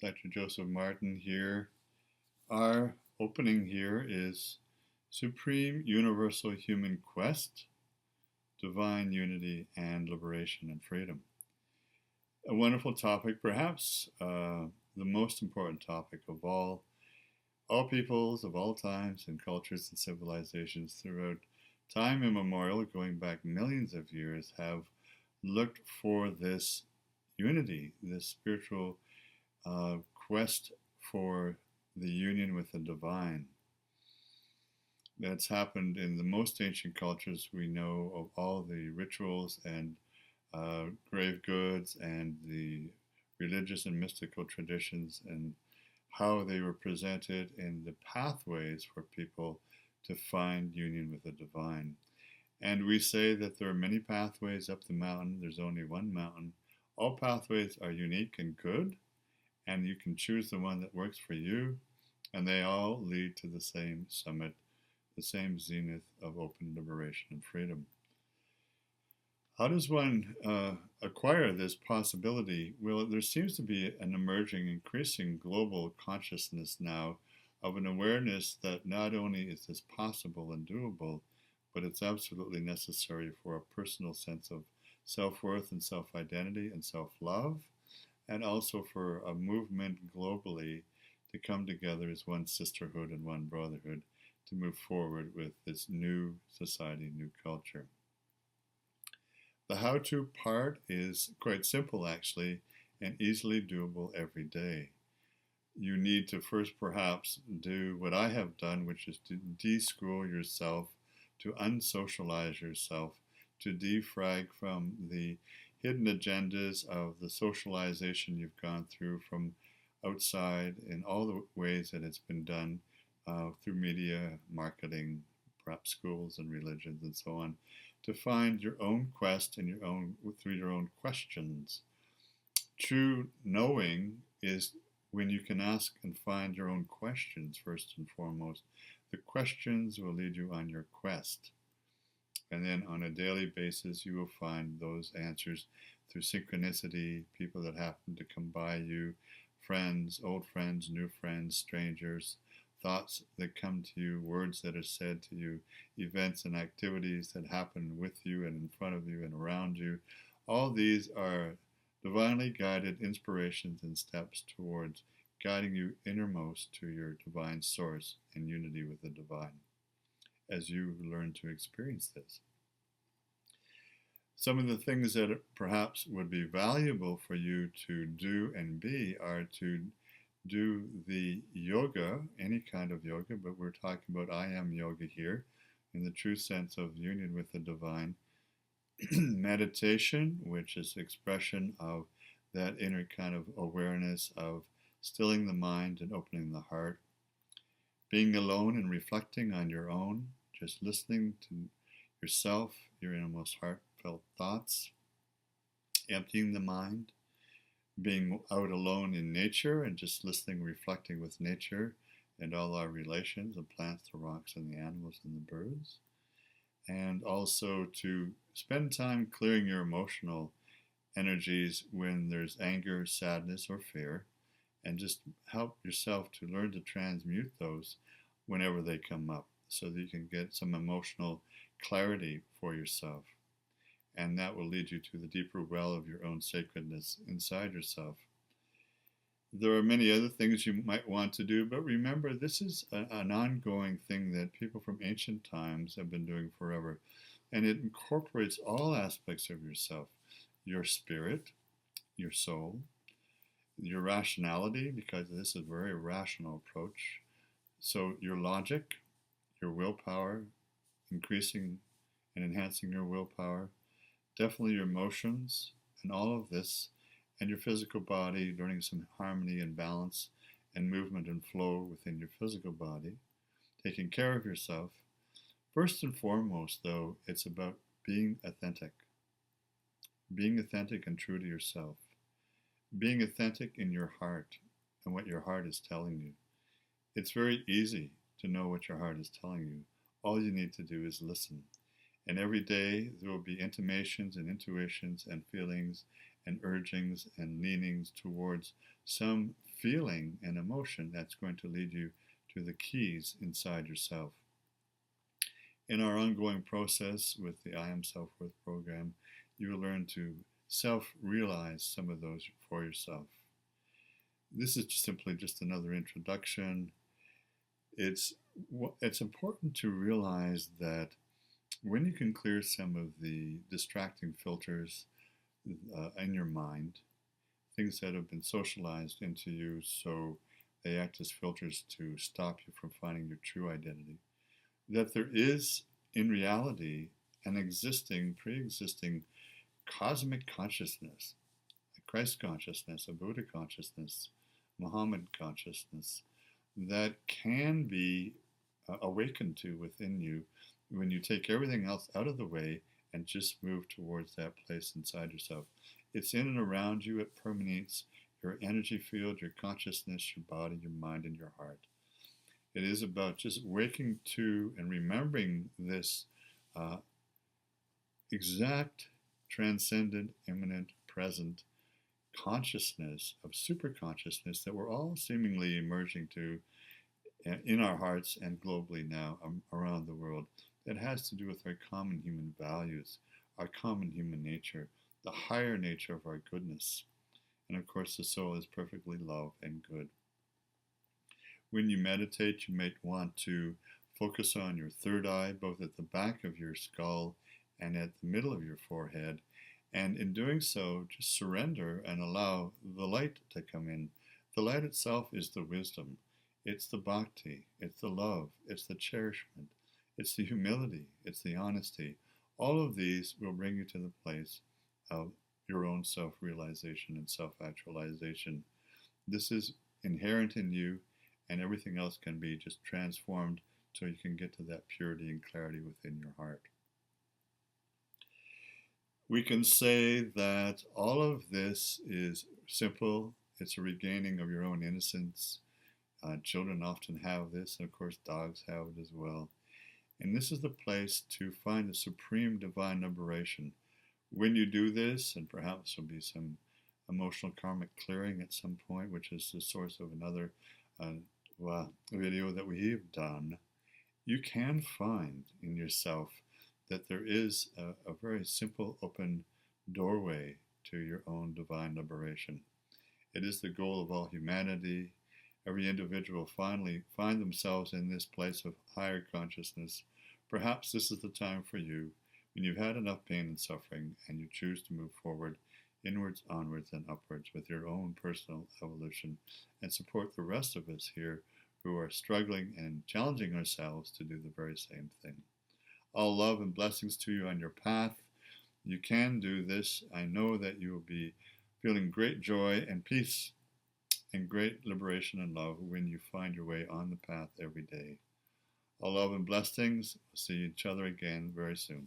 Dr. Joseph Martin here. Our opening here is Supreme Universal Human Quest, Divine Unity and Liberation and Freedom. A wonderful topic, perhaps the most important topic of all peoples of all times and cultures and civilizations throughout time immemorial, going back millions of years, have looked for this unity, this spiritual quest for the union with the divine. That's happened in the most ancient cultures we know of, all the rituals and grave goods and the religious and mystical traditions, and how they were presented in the pathways for people to find union with the divine. And we say that there are many pathways up the mountain. There's only one mountain. All pathways are unique and good, and you can choose the one that works for you, and they all lead to the same summit, the same zenith of open liberation and freedom. How does one acquire this possibility? Well, there seems to be an emerging, increasing global consciousness now of an awareness that not only is this possible and doable, but it's absolutely necessary for a personal sense of self-worth and self-identity and self-love, and also for a movement globally to come together as one sisterhood and one brotherhood to move forward with this new society, new culture. The how-to part is quite simple, actually, and easily doable every day. You need to first perhaps do what I have done, which is to de-school yourself, to unsocialize yourself, to defrag from the hidden agendas of the socialization you've gone through from outside in all the ways that it's been done through media, marketing, perhaps schools and religions and so on, to find your own quest and through your own questions. True knowing is when you can ask and find your own questions first and foremost. The questions will lead you on your quest. And then on a daily basis, you will find those answers through synchronicity, people that happen to come by you, friends, old friends, new friends, strangers, thoughts that come to you, words that are said to you, events and activities that happen with you and in front of you and around you. All these are divinely guided inspirations and steps towards guiding you innermost to your divine source and unity with the divine as you learn to experience this. Some of the things that perhaps would be valuable for you to do and be are to do the yoga, any kind of yoga, but we're talking about I am yoga here in the true sense of union with the divine. Meditation, which is expression of that inner kind of awareness of stilling the mind and opening the heart. Being alone and reflecting on your own, just listening to yourself, your innermost heartfelt thoughts, emptying the mind. Being out alone in nature and just listening, reflecting with nature and all our relations, the plants, the rocks, and the animals and the birds. And also to spend time clearing your emotional energies when there's anger, sadness, or fear, and just help yourself to learn to transmute those whenever they come up so that you can get some emotional clarity for yourself. And that will lead you to the deeper well of your own sacredness inside yourself. There are many other things you might want to do, but remember, this is an ongoing thing that people from ancient times have been doing forever. And it incorporates all aspects of yourself, your spirit, your soul, your rationality, because this is a very rational approach. So your logic, your willpower, increasing and enhancing your willpower, definitely your emotions and all of this, and your physical body, learning some harmony and balance and movement and flow within your physical body, taking care of yourself. First and foremost, though, it's about being authentic and true to yourself, being authentic in your heart and what your heart is telling you. It's very easy to know what your heart is telling you. All you need to do is listen. And every day there will be intimations and intuitions and feelings and urgings and leanings towards some feeling and emotion that's going to lead you to the keys inside yourself. In our ongoing process with the I Am Self-Worth program, you will learn to self-realize some of those for yourself. This is simply just another introduction. It's important to realize that when you can clear some of the distracting filters in your mind, things that have been socialized into you so they act as filters to stop you from finding your true identity, that there is, in reality, an existing, pre-existing cosmic consciousness, a Christ consciousness, a Buddha consciousness, Muhammad consciousness, that can be awakened to within you when you take everything else out of the way and just move towards that place inside yourself. It's in and around you. It permeates your energy field, your consciousness, your body, your mind, and your heart. It is about just waking to and remembering this exact, transcendent, immanent, present consciousness of superconsciousness that we're all seemingly emerging to in our hearts and globally now around the world. That has to do with our common human values, our common human nature, the higher nature of our goodness. And of course, the soul is perfectly love and good. When you meditate, you might want to focus on your third eye, both at the back of your skull and at the middle of your forehead. And in doing so, just surrender and allow the light to come in. The light itself is the wisdom. It's the bhakti. It's the love. It's the cherishment. It's the humility. It's the honesty. All of these will bring you to the place of your own self-realization and self-actualization. This is inherent in you, and everything else can be just transformed so you can get to that purity and clarity within your heart. We can say that all of this is simple. It's a regaining of your own innocence. Children often have this, and of course dogs have it as well. And this is the place to find the supreme divine liberation. When you do this, and perhaps there'll be some emotional karmic clearing at some point, which is the source of another video that we've done, you can find in yourself that there is a very simple open doorway to your own divine liberation. It is the goal of all humanity. Every individual finally find themselves in this place of higher consciousness. Perhaps this is the time for you when you've had enough pain and suffering and you choose to move forward, inwards, onwards, and upwards with your own personal evolution and support the rest of us here who are struggling and challenging ourselves to do the very same thing. All love and blessings to you on your path. You can do this. I know that you will be feeling great joy and peace and great liberation and love when you find your way on the path every day. All love and blessings. We'll see each other again very soon.